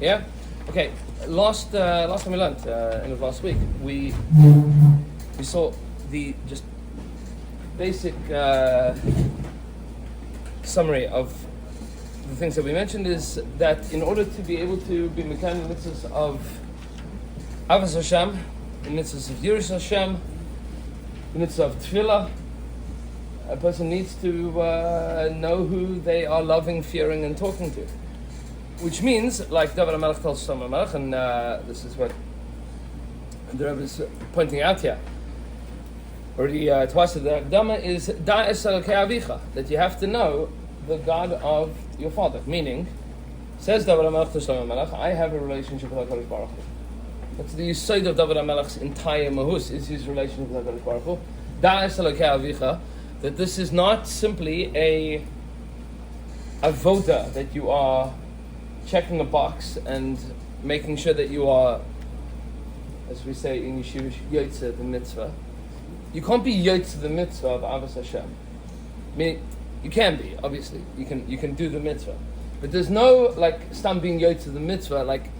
Yeah? Okay, last time we learned, end of last week, we saw the just basic summary of the things that we mentioned is that in order to be able to be mekayim the mitzvahs of Avos Hashem, the mitzvahs of Yiras Hashem, the mitzvah of Tefillah, a person needs to know who they are loving, fearing, and talking to. Which means, like David HaMelech tells Shlomo HaMelech, and this is what the Rebbe is pointing out here, already twice at the Akdama, is Da'es Elokei Avicha, that you have to know the God of your father. Meaning, says David HaMelech to Shlomo HaMelech, I have a relationship with HaKadosh Baruch Hu. That's the yesod of David HaMelech's entire mahus, is his relationship with HaKadosh Baruch Hu. Da'es Elokei Avicha, that this is not simply a avoda, that you are checking a box and making sure that you are, as we say in Yeshiva, yotze the mitzvah. You can't be yotze the mitzvah of Avos Hashem. I mean, you can be, obviously. You can do the mitzvah. But there's no, like, stam being yotze the mitzvah. Like,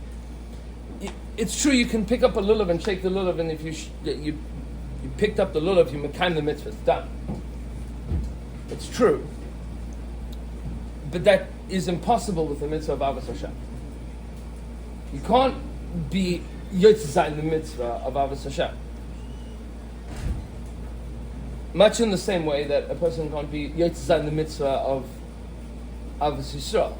it's true you can pick up a lulav and shake the lulav, and if you picked up the lulav, you mekayim the mitzvah, it's done. It's true. But that is impossible with the mitzvah of Avos Hashem. You can't be yotzei in the mitzvah of Avos Hashem. Much in the same way that a person can't be yotzei in the mitzvah of Avos Yisrael.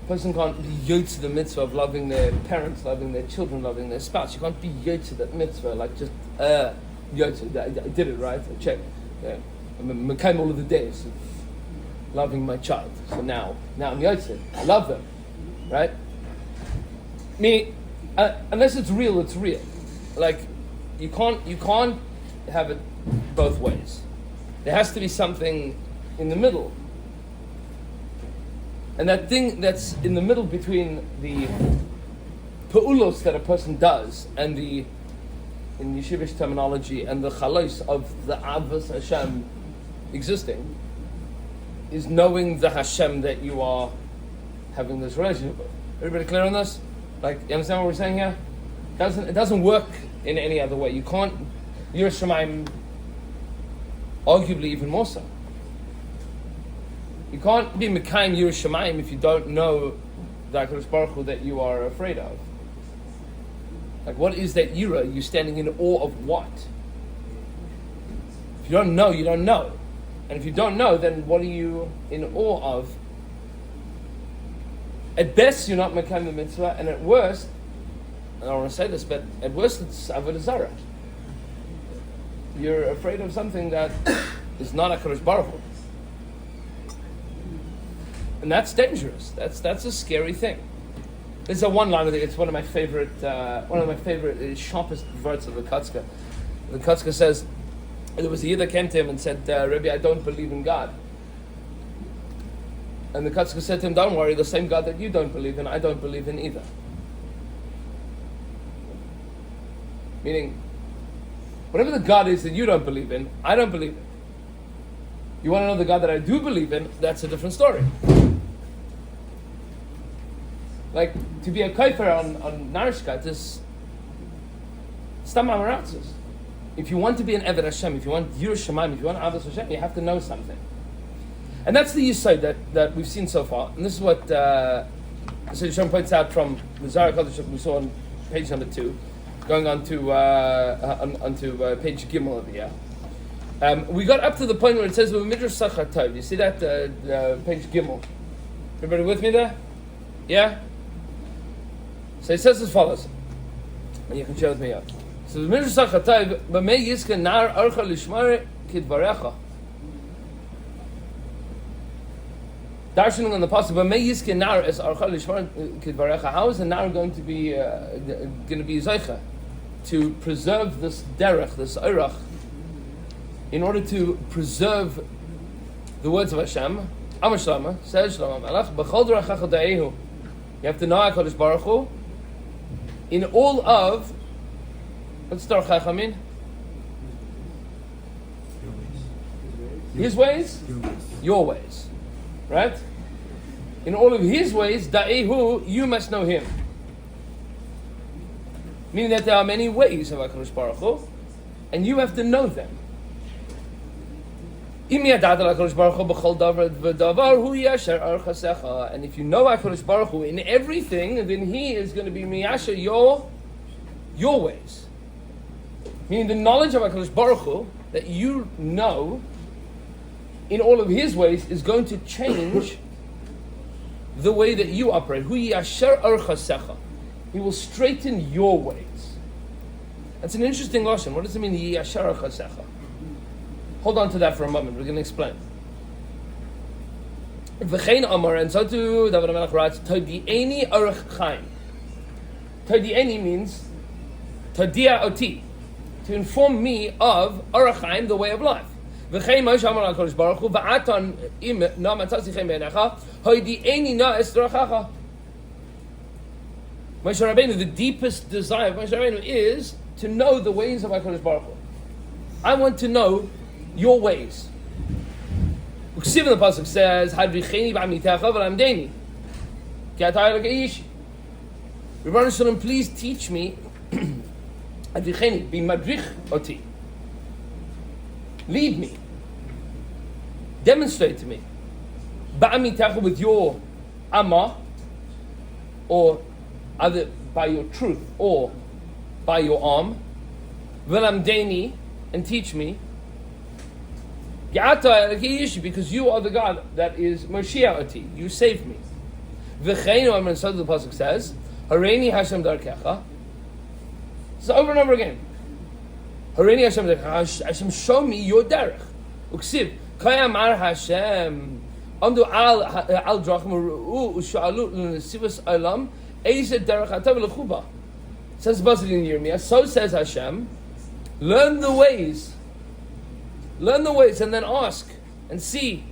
A person can't be yotzei the mitzvah of loving their parents, loving their children, loving their spouse. You can't be yotzei that mitzvah, like just yotzei. I did it right. I checked. I'm mekayim all of the days of loving my child. So now I'm yotzei. I love them, right? Meaning, unless it's real, it's real. Like you can't have it both ways. There has to be something in the middle, and that thing that's in the middle between the pa'ulos that a person does and the, in yeshivish terminology, and the chalos of the Avos Hashem existing, is knowing the Hashem that you are having this relationship with. Everybody clear on this? Like, you understand what we're saying here? It doesn't work in any other way. You can't, Yiras Shamayim, arguably even more so. You can't be mekayim Yiras Shamayim if you don't know the HaKadosh Baruch Hu that you are afraid of. Like, what is that yira? You're standing in awe of what? If you don't know, you don't know. And if you don't know, then what are you in awe of? At best, you're not mekayim the mitzvah, and at worst, I don't want to say this, but at worst, it's avodah zarah. You're afraid of something that is not HaKadosh Baruch Hu. And that's dangerous. That's a scary thing. There's a one-liner. It's one of my favorite sharpest words of the Kotzker. The Kotzker says, there was a Yid that came to him and said, Rebbe, I don't believe in God. And the Kotzker said to him, don't worry, the same God that you don't believe in, I don't believe in either. Meaning, whatever the God is that you don't believe in, I don't believe in. You want to know the God that I do believe in, that's a different story. Like, to be a kaifer on Narishkat is stam amaratzos. If you want to be an Eved Hashem, if you want Yiras Shamayim, if you want Avos Hashem, you have to know something. And that's the yesod that we've seen so far. And this is what so Yisrael points out from the Zohar Kodesh that we saw on page number 2, going on to page Gimel over here. We got up to the point where it says, Midrash Sachar Tov. You see that page Gimel? Everybody with me there? Yeah? So it says as follows. And you can share with me out. So the Midrash Sachar Tov, B'mei Yizke Nar Archa Lishmar Kidvarecha. Darshaning on the pasuk, B'mei Yizke Nar Es Archa Lishmar Kidvarecha. How is a nar going to be zeicha to preserve this derech, this orach, in order to preserve the words of Hashem? Amar Shlama, says Shlomo Melech, B'chol D'rachacha Da'ehu. You have to know HaKadosh Baruch Hu in all of, what's D'rachacha mean? His ways? Your ways. Right? in all of His ways, da'ehu, you must know Him. Meaning that there are many ways of HaKadosh Baruch Hu, and you have to know them. And if you know HaKadosh Baruch Hu in everything, then He is going to be miyasher your ways. Meaning the knowledge of HaKadosh Baruch Hu that you know in all of His ways is going to change the way that you operate. He will straighten your ways. That's an interesting lesson. What does it mean? Hold on to that for a moment. We're going to explain. V'chein amar, and so too David HaMelech writes, Todi'eni orech chaim. Todi'eni means Todia oti, to inform me of orech chaim, the way of life. V'chein Moshe amar HaKadosh Baruch Hu, va'atan im na matzasi chem be'enecha, hoidi'eni na es derachacha. Moshe Rabbeinu, the deepest desire of Moshe Rabbeinu is to know the ways of HaKadosh Baruch Hu. I want to know your ways. Uksiv in the pasuk says, "Hadricheni b'amitecha v'lamdeni." Ki'atayel ge'ishi. Rebbeinu Shalom, please teach me. Hadricheni, be madrich oti. Lead me. Demonstrate to me. Ba'amitecha, with your amma, or either by your truth or by your arm. V'lamdeni, and teach me. Because you are the God that is Moshiachati. You save me. V'cheinu, and so the pasuk says, Hareini Hashem darkecha. So over and over again. Hareini Hashem darkecha. Hashem, show me your derech. Uksiv, Kayamar Hashem. Andu al drachim u'u u'sha'alu l'nesivus olam eize derech atav l'chuba. Says Basili in Yirmiyah. So says Hashem, learn the ways. Learn the ways and then ask and see.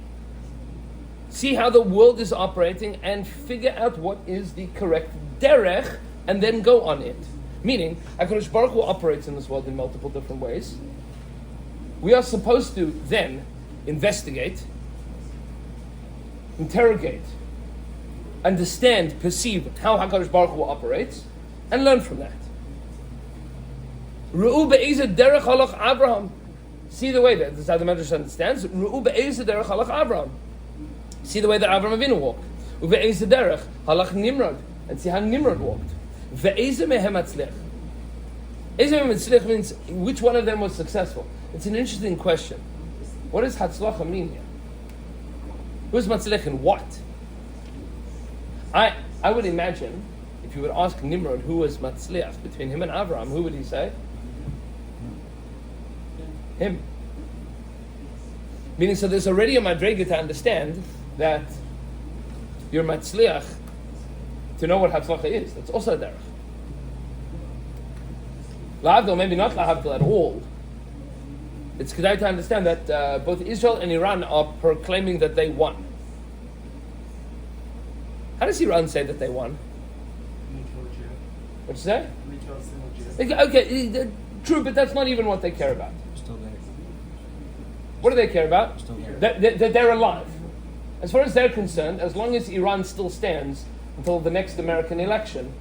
See how the world is operating and figure out what is the correct derech and then go on it. Meaning, HaKadosh Baruch Hu operates in this world in multiple different ways. We are supposed to then investigate, interrogate, understand, perceive how HaKadosh Baruch Hu operates and learn from that. Ru'u be'ezeh derech halach Abraham. See the way that, this is how the Medrash understands. Ru'u be'ezeh derech halach Abraham. See the way that Abraham Avinu walked. U've'ezeh derech halach Nimrod. And see how Nimrod walked. Ve'ezeh mehem hatzlich. Ezeh mehem hatzlich means which one of them was successful. It's an interesting question. What does hatzlacha mean here? Who's matzlich in what? I would imagine, if you would ask Nimrod who was matzlich between him and Abraham, who would he say? Him. Meaning, so there's already a madrega to understand that you're matzliach to know what hatzlacha is. That's also a derech. Lahavdil, maybe not lahavdil at all. It's kedai to understand that both Israel and Iran are proclaiming that they won. How does Iran say that they won? What'd you say? Okay, true, but that's not even what they care about. What do they care about? That they're alive. As far as they're concerned, as long as Iran still stands until the next American election,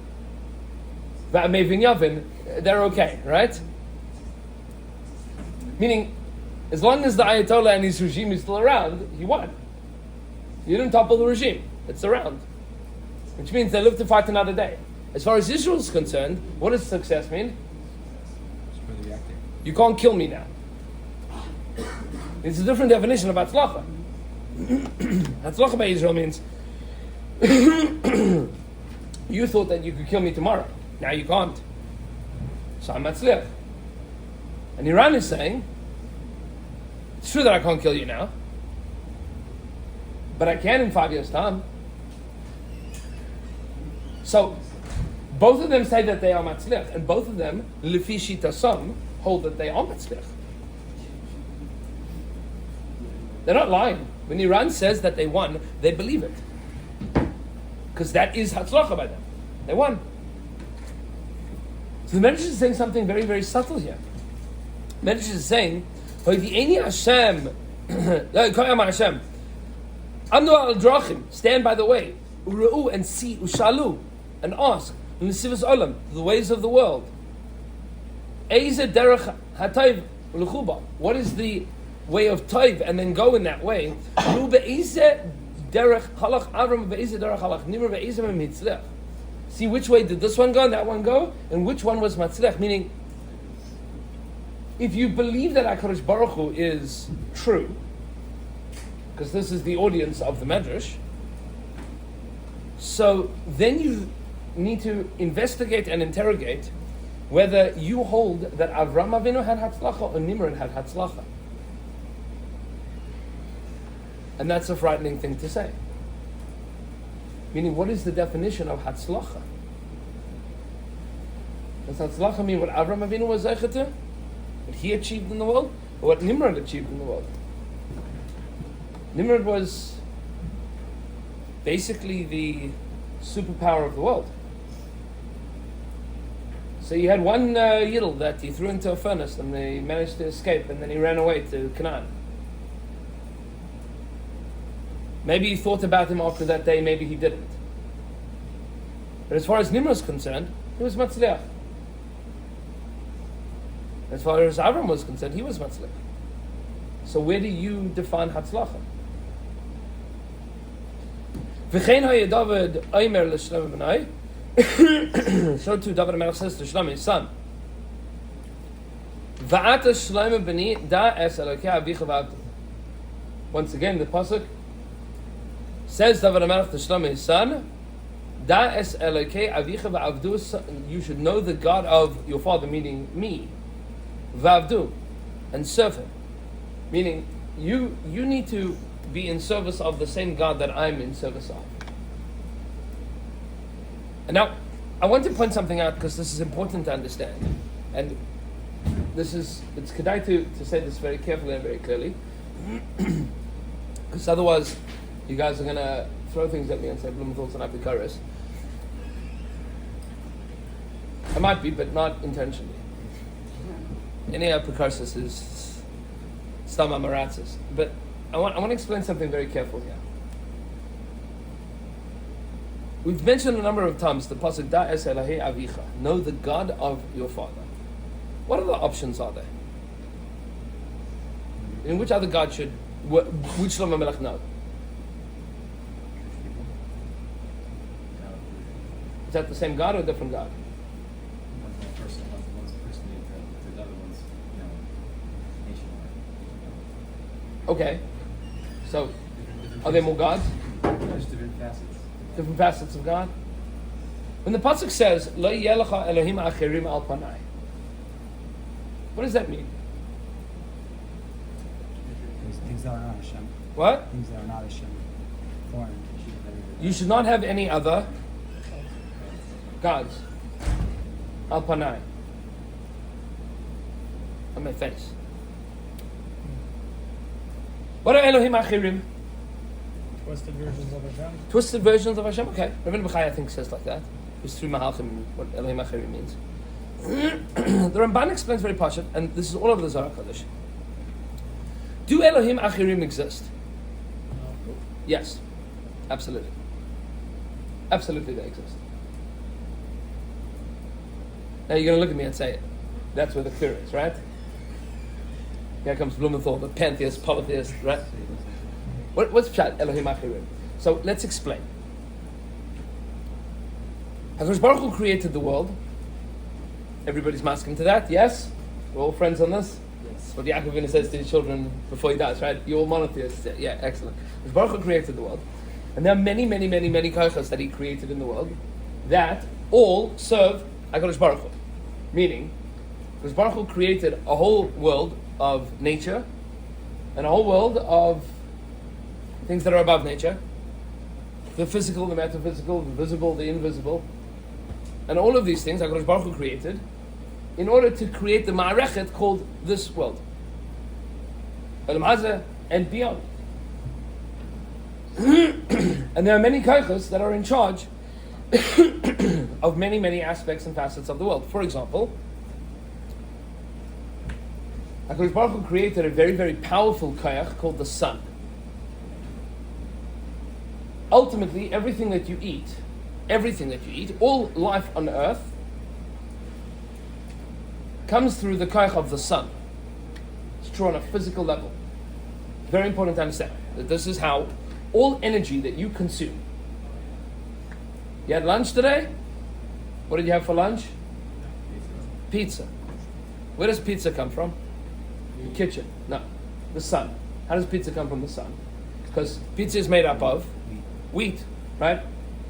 they're okay, right? Meaning, as long as the Ayatollah and his regime is still around, he won. You didn't topple the regime. It's around. Which means they live to fight another day. As far as Israel is concerned, what does success mean? You can't kill me now. It's a different definition of Hatzlacha. Hatzlacha by Israel means you thought that you could kill me tomorrow. Now you can't. So I'm Hatzliach. And Iran is saying, it's true that I can't kill you now, but I can in 5 years' time. So both of them say that they are Matzliach, and both of them, Lefi Shitasam, hold that they are Matzliach. They're not lying. When Iran says that they won, they believe it. Because that is Hatzlacha by them. They won. So the Medrash is saying something very, very subtle here. The Medrash is saying, Hashem, Amnu al drachim, stand by the way. U're'u, and see, ushalu, and ask. L'sivas olam, the ways of the world. Eize derech hatayv l'chuba. What is the way of tayv, and then go in that way? Ru be'eize derech halach Avram, be'eize derech halach Nimrod, be'eize mitzlech. See which way did this one go and that one go, and which one was matzlech. Meaning, if you believe that HaKadosh Baruch Hu is true, because this is the audience of the Medrash, so then you need to investigate and interrogate whether you hold that Avram Avinu had Hatzlacha or Nimrod had Hatzlacha. And that's a frightening thing to say. Meaning, what is the definition of Hatzlacha? Does Hatzlacha mean what Avram Avinu was zeicha to? What he achieved in the world? Or what Nimrod achieved in the world? Nimrod was basically the superpower of the world. So you had one Yidel that he threw into a furnace and he managed to escape, and then he ran away to Canaan. Maybe he thought about him after that day, maybe he didn't. But as far as Nimrod was concerned, he was Matzliach. As far as Avram was concerned, he was Matzliach. So where do you define Hatzlacha? V'chein ha'yeh David omer l'Shlomo b'nai. So too David HaMelech says to Shlomo, his son, Va'ata Shlomo b'ni da es Elokei avicha v'avdu. Once again, the pasuk says David HaMelech to Shlomo, his son, Da es Elokei avicha v'avdu. You should know the God of your father, meaning me, v'avdu, and serve him. Meaning, you need to be in service of the same God that I'm in service of. And now, I want to point something out because this is important to understand. And it's kedai to say this very carefully and very clearly. Because otherwise, you guys are going to throw things at me and say, Blumenthal's an apikoros. I might be, but not intentionally. Any apikoros is stam amaratzis. But I want to explain something very careful here. We've mentioned a number of times the pasuk Da es Elokei avicha. Know the God of your father. What other options are there? In which other God which Shlomo Melech know? Is that the same God or a different God? One's more personal, one's personally to the other one's, nationwide. Okay. So, are there more gods? There's different facets. Different facets of God? When the pasuk says, Lo yeh lecha Elohim acherim al panai, what does that mean? Things that are not Hashem. What? Things that are not Hashem. Foreign. You should not have any other gods. Al panai. On my face. What are Elohim acherim? Twisted versions of Hashem. Twisted versions of Hashem? Okay. Rabbeinu Bechai, I think, says like that. There's three Mahalchim, what Elohim acherim means. The Ramban explains very pashat, and this is all over the Zohar Kodesh. Do Elohim acherim exist? No. Yes. Absolutely. Absolutely they exist. Now you're going to look at me and say, that's where the cure is, right? Here comes Blumenthal, the pantheist, polytheist, right? What's Pshat, Elohim acherim? So let's explain. HaKadosh Baruch Hu created the world. Everybody's masking to that, yes? We're all friends on this? Yes. What Yaakov Avinu says to his children before he dies, right? You're all monotheists. Yeah, excellent. HaKadosh Baruch Hu created the world. And there are many, many, many, many kochos that he created in the world that all serve HaKadosh Baruch Hu. Meaning, HaKadosh Baruch Hu created a whole world of nature and a whole world of things that are above nature. The physical, the metaphysical, the visible, the invisible. And all of these things HaKadosh Baruch Hu created in order to create the ma'arechet called this world. Olam Hazeh and beyond. And there are many kochos that are in charge of many, many aspects and facets of the world. For example, HaKadosh Baruch Hu created a very, very powerful koach called the sun. ultimately everything that you eat, all life on earth, comes through the koach of the sun. It's true on a physical level. Very important to understand that this is how all energy that you consume. You had lunch today? What did you have for lunch? Pizza. Where does pizza come from? The kitchen. No, the sun. How does pizza come from the sun? Because pizza is made up of wheat, right?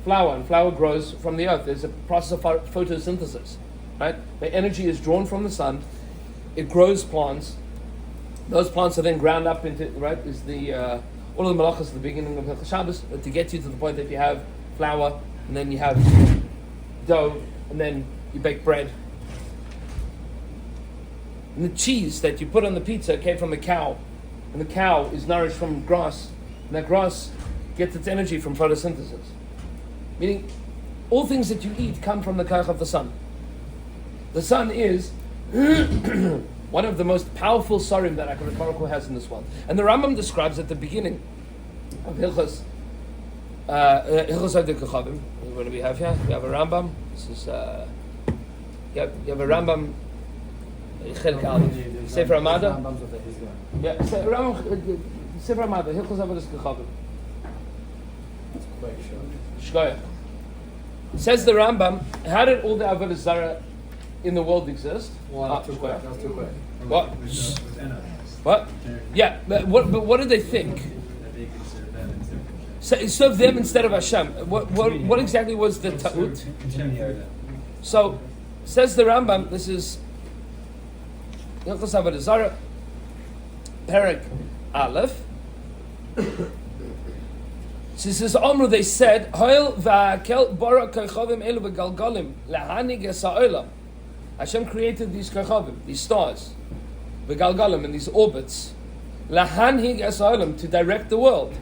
Flour, and flour grows from the earth. There's a process of photosynthesis, right? The energy is drawn from the sun. It grows plants. Those plants are then ground up into, right, is the all of the malachas at the beginning of the Shabbos to get you to the point that you have flour, and then you have dough, and then you bake bread. And the cheese that you put on the pizza came from the cow, and the cow is nourished from grass, and that grass gets its energy from photosynthesis. Meaning, all things that you eat come from the koach of the sun. The sun is one of the most powerful sarim that HaKadosh Baruch Hu has in this world. And the Rambam describes at the beginning of Hilchos Ha'Dei Kechavim. What do we have here? We have a Rambam. This is you have a Rambam. Chelik Aleph. Sefer Amada. Yeah, Rambam. Sefer Amada. Hilchos Ha'Dei Kechavim. Shkoyach. Says the Rambam, how did all the Avodah Zarah in the world exist? Well, too quick. That was too quick. What? What? Yeah, but what did they think? That they could serve them instead of Hashem. So, serve them instead of Hashem. What exactly was the ta'ut? So, says the Rambam, this is Hilchos Avodah Zarah, Perek Aleph. She says, Omru, they said, Hoil va'akel bara kochavim elu begalgalim lahanig es ha'olam. Hashem created these kochavim, these stars, begalgalim, and these orbits, lahanig es ha'olam, to direct the world.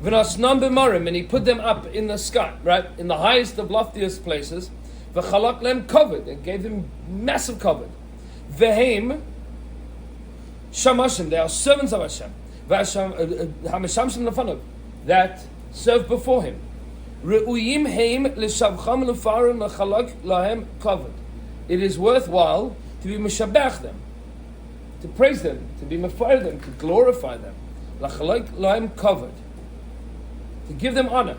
V'nasnam b'marim, and He put them up in the sky, right, in the highest of loftiest places. V'chalak lem covered, and gave them massive covered. V'heim shamashim, they are servants of Hashem. V'hameshamshim lefanov, that serve before Him. Re'uyim heim l'shavcham l'farim l'chalak lahem covered. It is worthwhile to be mishabach them, to praise them, to be mafar them, to glorify them. L'chalak lahem covered, to give them honor.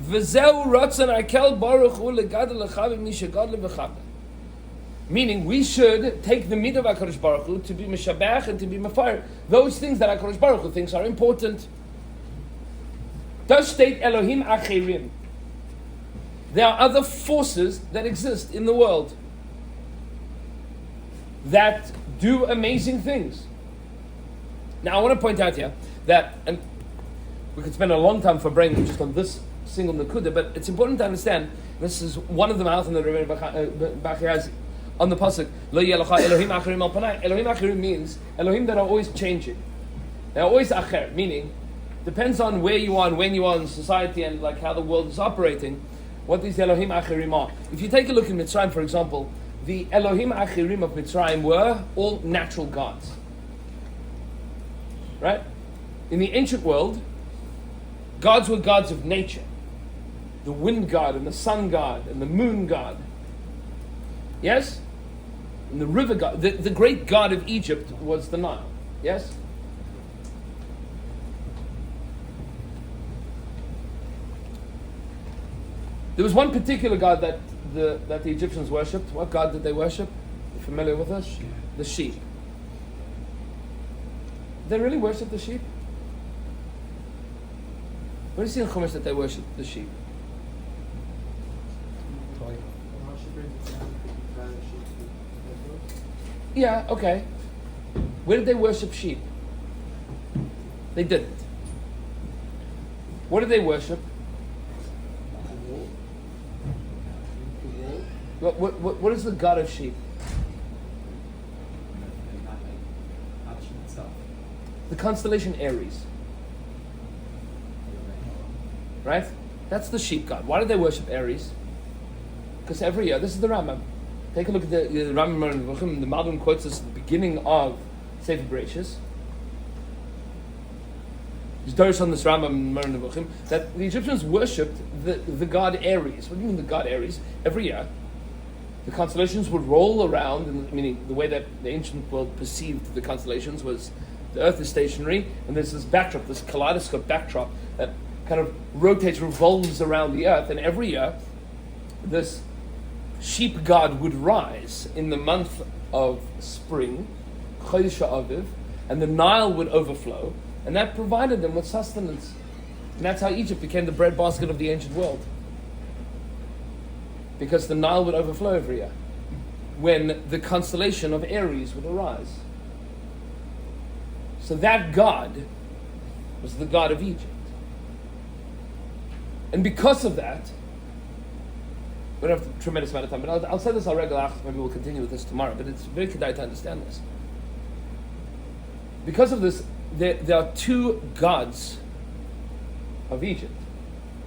V'zeu ratzon akel baruch hu legadol lechavim nishagadol v'chavim. Meaning, we should take the midah of HaKadosh Baruch Hu to be mishabach and to be mafar those things that HaKadosh Baruch Hu thinks are important. Does state Elohim Acherim. There are other forces that exist in the world that do amazing things. Now I want to point out here that, and we could spend a long time for brain just on this single Nakuda, but it's important to understand, this is one of the mouth that Rebbeinu Bachya has on the pasuk, Lo yelecha Elohim Acherim al panai. Elohim Acherim means Elohim that are always changing. They're always Acher, meaning depends on where you are and when you are in society and like how the world is operating, what these Elohim Acherim are. If you take a look in Mitzrayim, for example, the Elohim Acherim of Mitzrayim were all natural gods. Right? In the ancient world, gods were gods of nature. The wind god and the sun god and the moon god. Yes? And the river god. The great god of Egypt was the Nile. Yes? There was one particular god that the Egyptians worshipped. What god did they worship? You familiar with us? The sheep. Did they really worship the sheep? Where do you see in Chumash that they worship the sheep? Yeah, okay. Where did they worship sheep? They didn't. What did they worship? What is the god of sheep? The constellation Aries. Right? That's the sheep god. Why did they worship Aries? Because every year, this is the Rambam. Take a look at the Rambam. The Malbim quotes this at the beginning of Sefer Bereshis. There's Dorish on this Rambam in Moreh Nevuchim that the Egyptians worshipped the god Aries. What do you mean the god Aries? Every year, the constellations would roll around, meaning the way that the ancient world perceived the constellations was the Earth is stationary, and there's this backdrop, this kaleidoscope backdrop that kind of rotates, revolves around the Earth, and every year, this sheep god would rise in the month of spring, Chodesh Aviv, and the Nile would overflow, and that provided them with sustenance. And that's how Egypt became the breadbasket of the ancient world. Because the Nile would overflow every year when the constellation of Aries would arise. So that god was the god of Egypt. And because of that, we don't have a tremendous amount of time, but I'll say this on regular after, maybe we'll continue with this tomorrow, but it's very kedai to understand this. Because of this, there are two gods of Egypt.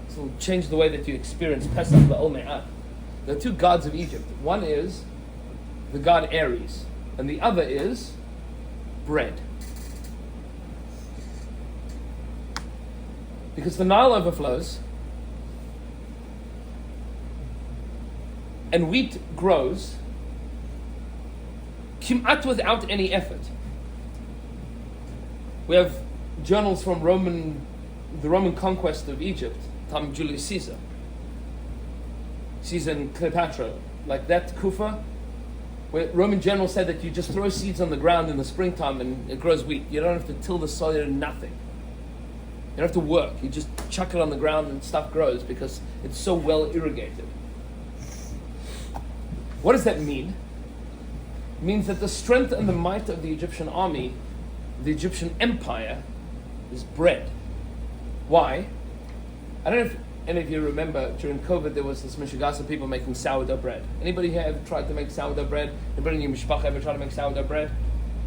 So it'll change the way that you experience Pesach Ba'ol Me'at. There are two gods of Egypt. One is the god Aries, and the other is bread. Because the Nile overflows, and wheat grows, kimat without any effort. We have journals from the Roman conquest of Egypt, time of Julius Caesar. Caesar and Cleopatra, like that Kufa, where Roman generals said that you just throw seeds on the ground in the springtime and it grows wheat. You don't have to till the soil, nothing. You don't have to work. You just chuck it on the ground and stuff grows because it's so well irrigated. What does that mean? It means that the strength and the might of the Egyptian army, the Egyptian empire, is bread. Why? I don't know if any of you remember during COVID there was this mishigas of people making sourdough bread. Anybody here ever tried to make sourdough bread? Anybody in your mishpacha ever tried to make sourdough bread?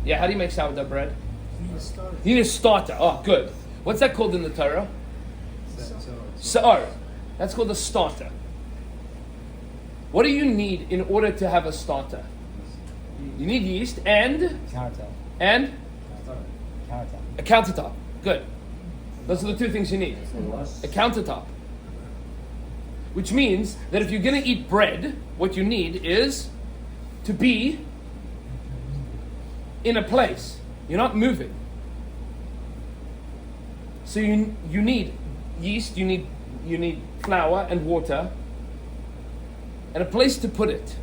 Yeah, how do you make sourdough bread? You need a starter. Oh, good. What's that called in the Torah? Sa'ar. That's called a starter. What do you need in order to have a starter? You need yeast and Countertop. a countertop. Good. Those are the two things you need. A countertop. Which means that if you're going to eat bread, what you need is to be in a place. You're not moving. So you need yeast, you need flour and water, and a place to put it.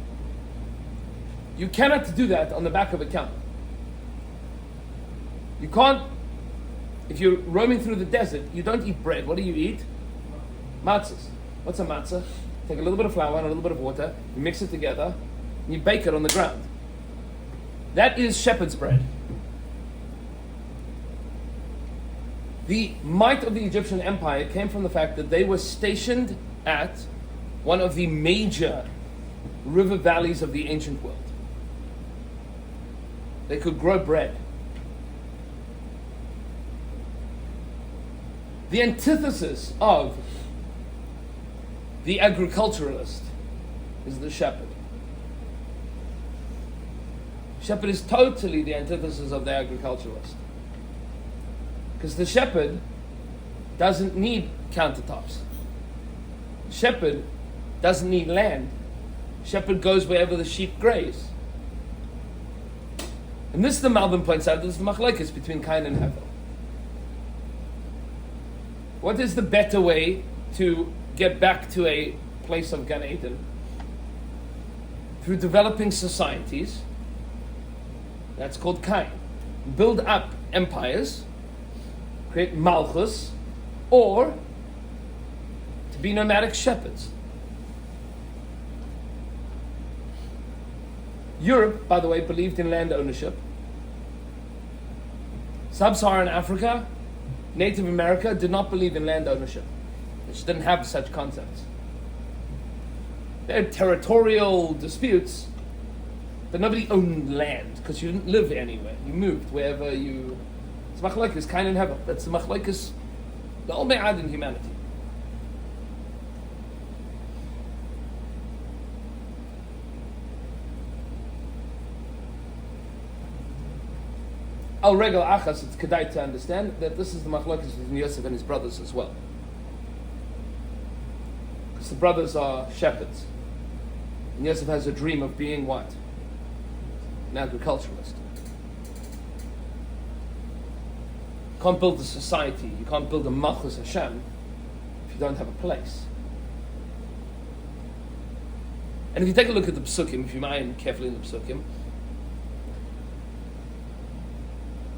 You cannot do that on the back of a camel. You can't, if you're roaming through the desert, you don't eat bread. What do you eat? Matzahs. What's a matzah? Take a little bit of flour and a little bit of water, you mix it together, and you bake it on the ground. That is shepherd's bread. The might of the Egyptian empire came from the fact that they were stationed at one of the major river valleys of the ancient world. They could grow bread. The antithesis of the agriculturalist is the shepherd. Shepherd is totally the antithesis of the agriculturalist. Because the shepherd doesn't need countertops. Shepherd doesn't need land. Shepherd goes wherever the sheep graze. And this, the Malbim points out, this is the machlokes between Cain and Hevel. What is the better way to get back to a place of Gan Eden? Through developing societies. That's called Cain. Build up empires, create malchus, or to be nomadic shepherds. Europe, by the way, believed in land ownership. Sub-Saharan Africa, Native America did not believe in land ownership. They just didn't have such concepts. They had territorial disputes, but nobody owned land because you didn't live anywhere. You moved wherever you. It's machlokes, Cain and Hevel. That's the machlokes, the ol me'ad in humanity. al regal achas, it's kedai to understand that this is the machlokes between Yosef and his brothers as well. Because the brothers are shepherds. And Yosef has a dream of being what? An agriculturalist. You can't build a society, you can't build a malchus Hashem if you don't have a place. And if you take a look at the Psukim, if you mind carefully in the Psukim,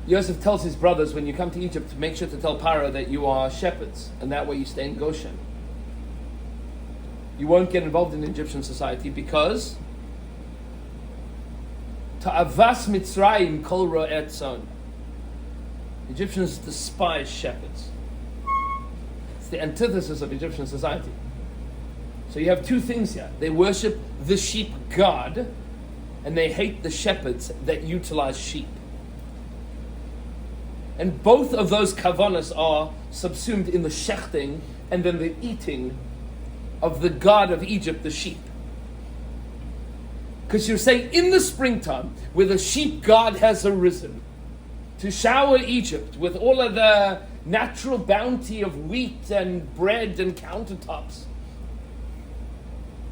Yosef tells his brothers, when you come to Egypt, make sure to tell Paro that you are shepherds, and that way you stay in Goshen. You won't get involved in Egyptian society because Ta'avas Mitzrayim kol ro'et son. Egyptians despise shepherds. It's the antithesis of Egyptian society. So you have two things here. They worship the sheep god, and they hate the shepherds that utilize sheep. And both of those kavanas are subsumed in the shechting and then the eating of the god of Egypt, the sheep. Because you're saying in the springtime, where the sheep god has arisen to shower Egypt with all of the natural bounty of wheat and bread and countertops,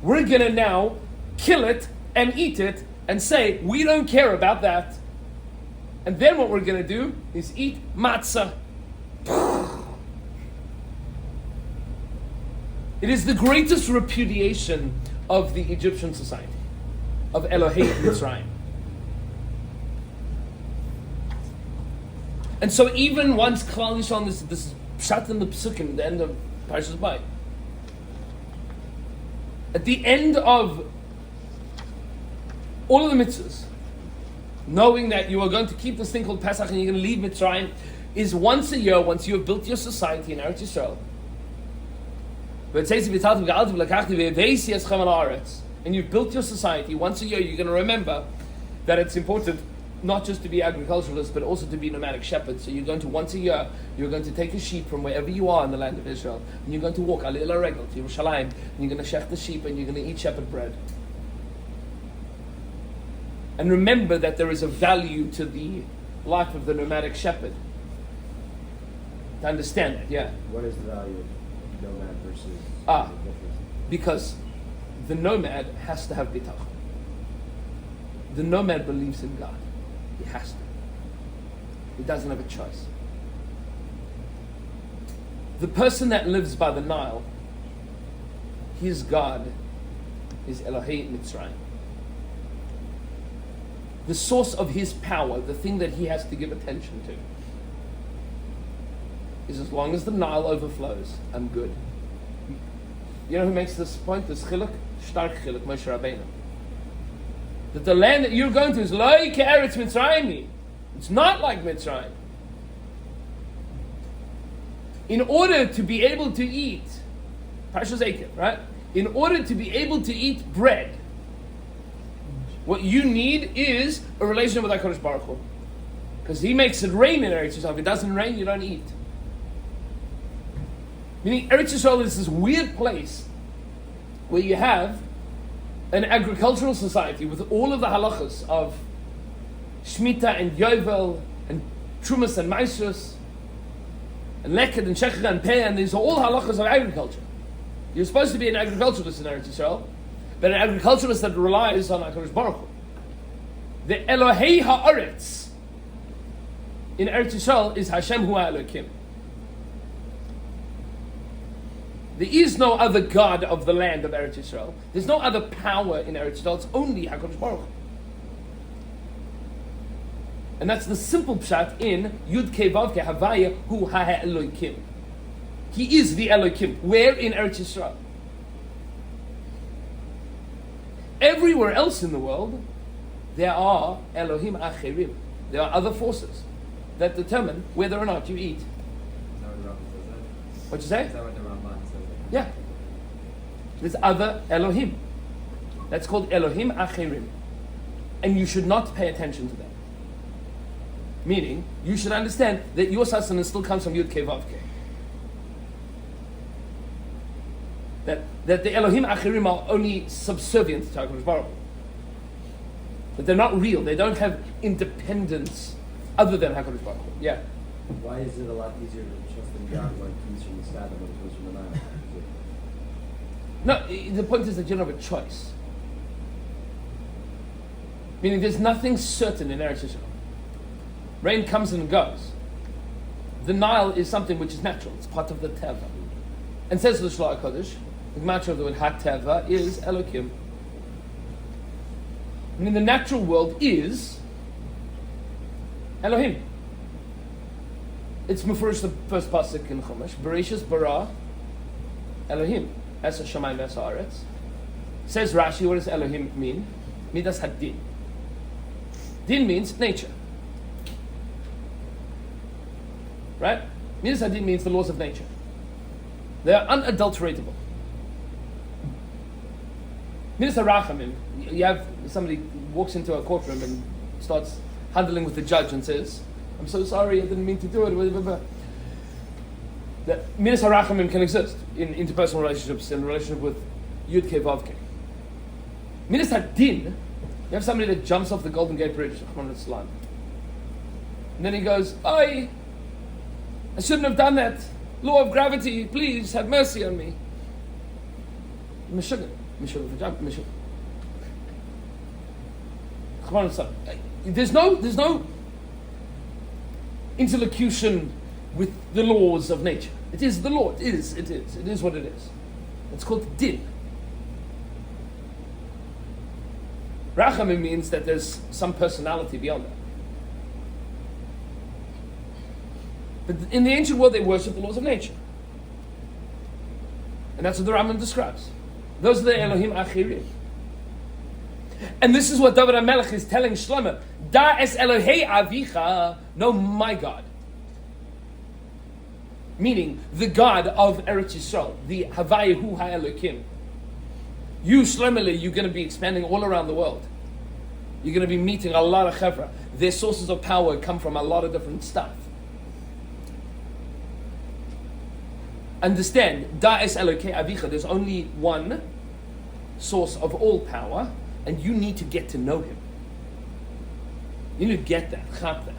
we're going to now kill it and eat it and say, we don't care about that. And then what we're going to do is eat matzah. It is the greatest repudiation of the Egyptian society, of Elohei Mitzrayim. And so even once Klal Yisrael, this is pshat in the Psukim, the end of Parshas Bayit. At the end of all of the mitzvahs, knowing that you are going to keep this thing called Pesach and you're going to leave Mitzrayim, is once a year, once you have built your society in Eretz Yisrael, and you've built your society, once a year you're going to remember that it's important not just to be agriculturalists, but also to be nomadic shepherds. So you're going to, once a year, you're going to take a sheep from wherever you are in the land of Israel, and you're going to walk Alei Regel to Yerushalayim, and you're going to shech the sheep, and you're going to eat shepherd bread. And remember that there is a value to the life of the nomadic shepherd. To understand that, yeah. What is the value of nomad versus Ah. the difference? Because the nomad has to have bitachon. The nomad believes in God. He has to. He doesn't have a choice. The person that lives by the Nile, his God is Elohei Mitzrayim. The source of his power, the thing that he has to give attention to, is as long as the Nile overflows, I'm good. You know who makes this point? This chiluk? Stark chiluk, Moshe Rabbeinu. That the land that you're going to is like Eretz Mitzrayim. It's not like Mitzrayim. In order to be able to eat, Parshas Eikev, right? In order to be able to eat bread, what you need is a relationship with HaKadosh Baruch Hu. Because He makes it rain in Eretz Yisrael. If it doesn't rain, you don't eat. Meaning Eretz Yisrael is this weird place where you have an agricultural society with all of the halachas of Shemitah and Yovel and Trumas and Maisrus and Leket and Shechach and Peh, and these are all halachas of agriculture. You're supposed to be an agriculturalist in Eretz Yisrael, but an agriculturalist that relies on HaKadosh Baruch Hu. The Elohei Ha'aretz in Eretz Yisrael is Hashem Hu Ha'elokim. There is no other God of the land of Eretz Yisrael. There's no other power in Eretz Yisrael. It's only HaKadosh Baruch Hu. And that's the simple pshat in Yud Kei Vav Kei Havaya Hu HaElokim. He is the Elokim. Where in Eretz Yisrael? Everywhere else in the world, there are Elohim Acherim. There are other forces that determine whether or not you eat. Is that what the Rambam says that? What'd you say? Is that what the Rambam says that? Yeah. There's other Elohim. That's called Elohim Acherim. And you should not pay attention to them. Meaning, you should understand that your sustenance still comes from Yud Kei Vav Kei. That the Elohim Acherim are only subservient to HaKadosh Baruch Hu. That they're not real. They don't have independence other than HaKadosh Baruch Hu. Yeah. Why is it a lot easier to trust in God when it comes from the sky than when it comes from the Nile? No, the point is that you don't have a choice. Meaning there's nothing certain in Eretz Yisrael. Rain comes and goes. The Nile is something which is natural. It's part of the Teva. And says the Shloah HaKodesh, the Gematria of the word HaTeva is Elokim. Meaning the natural world is Elohim. It's Mefurish, the first pasuk in Chumash. Bereshis bara Elohim. Esa Shamayim Esa Aretz. Says Rashi, what does Elohim mean? Midas Hadin. Din means nature. Right? Midas Hadin means the laws of nature. They are unadulteratable. Midas Harachamim, you have somebody walks into a courtroom and starts handling with the judge and says, I'm so sorry, I didn't mean to do it. The Midas Harachamim can exist in interpersonal relationships, in a relationship with Yud Kei Vav Kei. Midas Hadin, you have somebody that jumps off the Golden Gate Bridge, and then he goes, I shouldn't have done that. Law of gravity, please have mercy on me. Meshuggah for jumping. There's no interlocution with the laws of nature. It is the law. It is what it is. It's called din. Rachamim means that there's some personality beyond that. But in the ancient world, they worship the laws of nature. And that's what the Rambam describes. Those are the Elohim Achirim. And this is what David HaMelech is telling Shlomo. Da es Elohei Avicha, no, my God. Meaning, the God of Eretz Yisrael, the Havayahu HaElokim. You, Shlomo, you're going to be expanding all around the world. You're going to be meeting a lot of chevra. Their sources of power come from a lot of different stuff. Understand, Da es Elokei Avicha, there's only one source of all power, and you need to get to know him. You need to get that, chap that.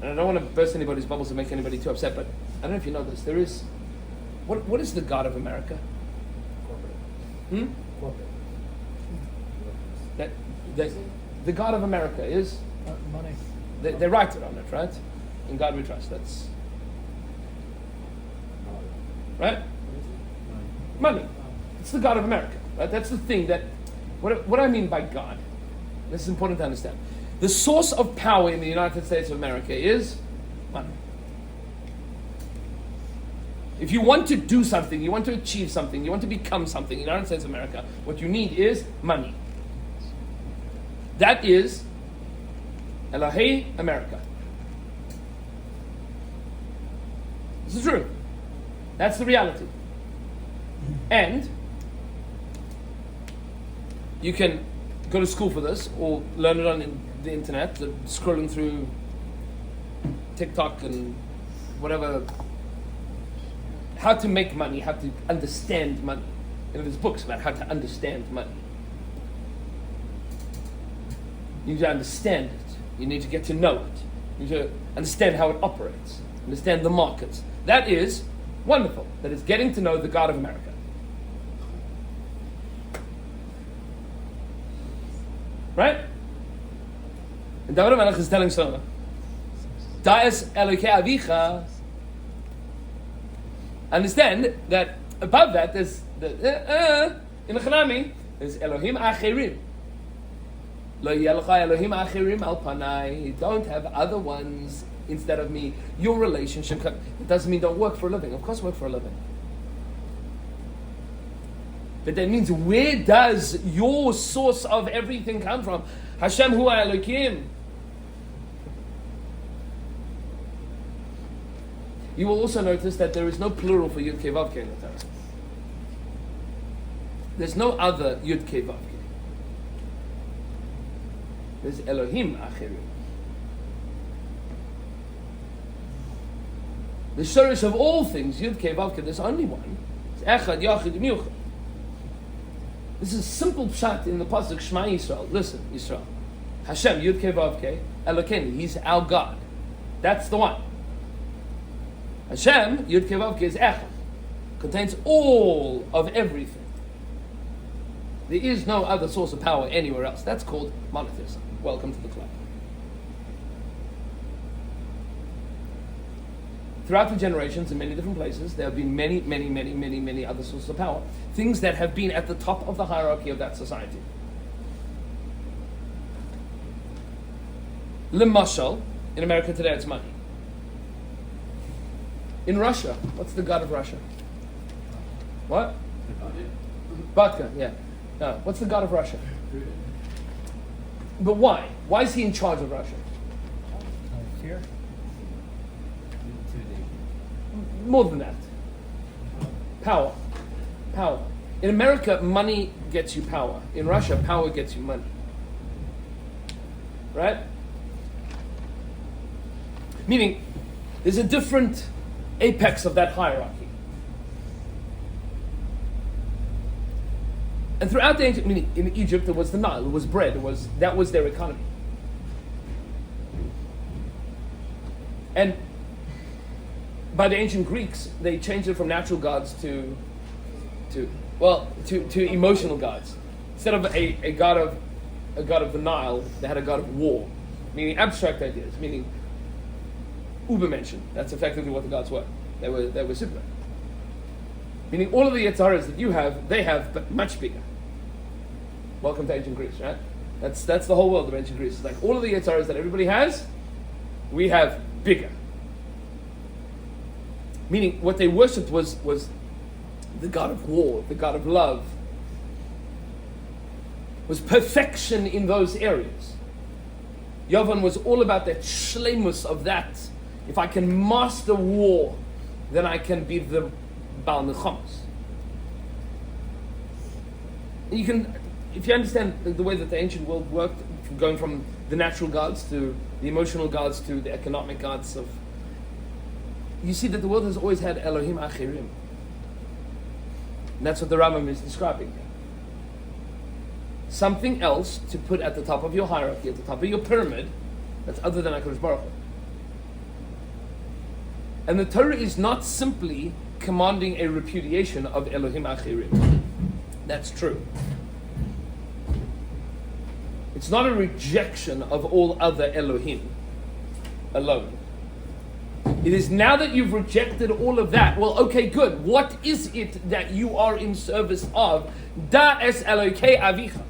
And I don't want to burst anybody's bubbles and make anybody too upset, but I don't know if you know this. There is, what is the God of America? Corporate. The God of America is? Money. They write it on it, right? In God we trust. That's right. Money. It's the God of America. Right? That's the thing that. What I mean by God. This is important to understand. The source of power in the United States of America is money. If you want to do something, you want to achieve something, you want to become something in the United States of America, what you need is money. That is Elohei America. This is true. That's the reality. And you can go to school for this or learn it on the internet, scrolling through TikTok and whatever. How to make money, how to understand money. There's books about how to understand money. You need to understand it. You need to get to know it. You need to understand how it operates. Understand the markets. That is wonderful. That is getting to know the God of America. Right? And David HaMelech is telling Shlomo, Da'es Elokei Avicha. Understand that above that there's in the Chanami there's Elohim Achirim. Lo yelcha Elohim Achirim al panai. You don't have other ones instead of me. Your relationship, it doesn't mean don't work for a living. Of course work for a living. But that means where does your source of everything come from? Hashem hu Elokim. You will also notice that there is no plural for Yud Kei Vav Kei in the Torah. There's no other Yud Kei Vav Kei. There's Elohim Achirim. The shorish of all things, Yud Kei Vav Kei, there's only one. It's Echad, Yachid, Miuchad. This is simple pshat in the pasuk Shema Yisrael. Listen, Yisrael. Hashem, Yud Kei Vav Kei, Elokeinu, He's our God. That's the one. Hashem, Yud Kei Vav Kei, is Echad. Contains all of everything. There is no other source of power anywhere else. That's called monotheism. Welcome to the club. Throughout the generations, in many different places, there have been many, many, many, many, many other sources of power. Things that have been at the top of the hierarchy of that society. Lemashal, in America today, it's money. In Russia, what's the god of Russia? What? Vodka, yeah. No, what's the god of Russia? But why? Why is he in charge of Russia? Fear? More than that. Power. Power. In America, money gets you power. In Russia, power gets you money. Right? Meaning, there's a different apex of that hierarchy. And throughout the ancient, meaning in Egypt, there was the Nile, it was bread, that was their economy. And by the ancient Greeks, they changed it from natural gods to emotional gods. Instead of a god of the Nile, they had a god of war, meaning abstract ideas, meaning Ubermenschen. That's effectively what the gods were. They were Superman. Meaning all of the Yetzaras that you have, they have, but much bigger. Welcome to ancient Greece, right? That's the whole world of ancient Greece. It's like all of the Yetzaras that everybody has, we have bigger. Meaning what they worshipped was the god of war, the god of love. Was perfection in those areas. Yovan was all about that shleimus of that. If I can master war, then I can be the Baal Nechamas. You can, if you understand the way that the ancient world worked, going from the natural gods to the emotional gods to the economic gods of, you see that the world has always had Elohim Achirim. And that's what the Rambam is describing here. Something else to put at the top of your hierarchy, at the top of your pyramid, that's other than HaKadosh Baruch Hu. And the Torah is not simply commanding a repudiation of Elohim Achirim. That's true. It's not a rejection of all other Elohim alone. It is now that you've rejected all of that, well, okay, good. What is it that you are in service of? Da es Elokei Avicha.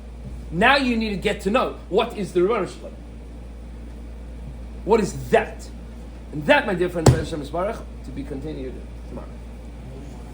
Now you need to get to know, what is the Rebbeinu Shalom? What is that? And that, my dear friend, to be continued.